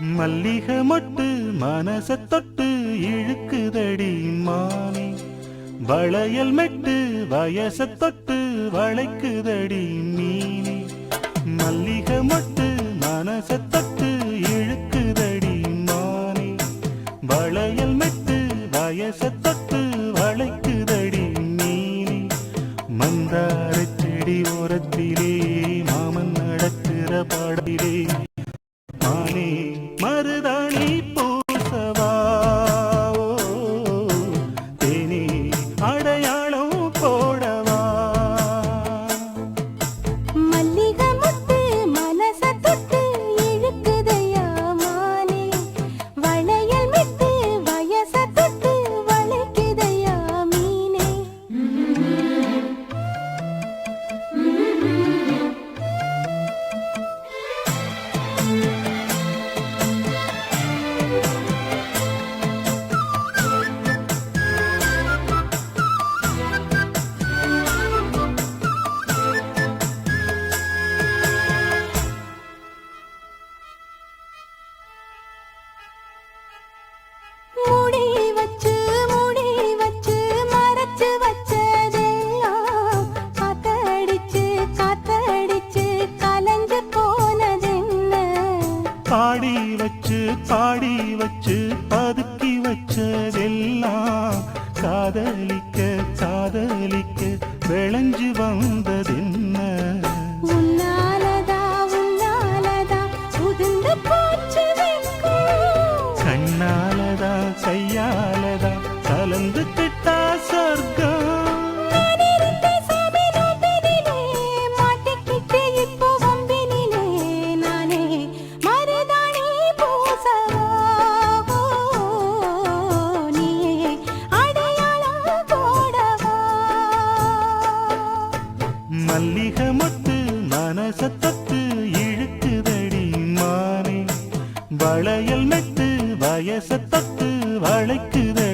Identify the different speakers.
Speaker 1: மல்லிகை மொட்டு மனச தொட்டு இழுக்குதடி மானே, வளையல் மெட்டு வயச தொட்டு வளைக்குதடி மீனே. மல்லிகை மொட்டு மனச தொட்டு இழுக்குதடி மானே, வளையல் மெட்டு வயச தொட்டு வளைக்குதடி மீனே. மந்தார செடி ஓரத்திலே மாமன் நடக்கிற பாடிலே மானே மருதாணி பூசவா, தேனி அடையாளம் போடவா.
Speaker 2: மல்லிகை முத்து மனச தொட்டு இழுக்குதையா மானே, வளையல் மெட்டு வயச தொட்டு வளைக்குதையா மீனே. மூடி வச்சு மறைச்சு வச்சதெல்லாம் காத்தடிச்சு கலஞ்சு போனதென்ன.
Speaker 1: பாடி வச்சு பதுக்கி வச்சதெல்லாம் காதலிக்க விளைஞ்சு வந்ததென்ன.
Speaker 2: உன்னாலதா உதிர்ந்து போச்சு வெட்கம்.
Speaker 1: கண்ணாலதா கையாலதா கலந்து கிட்டா சொர்க்கம்.
Speaker 2: நான் இருந்த சாமி நோட்டினிலே மாட்டிக்கிட்டு இப்போ வம்பினிலே நானே மருதாணி பூசவா, நீயே அடையாளம் போடவா.
Speaker 1: மல்லிகை மொட்டு மனச தொட்டு இழுக்குதடி மானே, வளையல் மெட்டு வயச தொட்டு வளைக்குதடி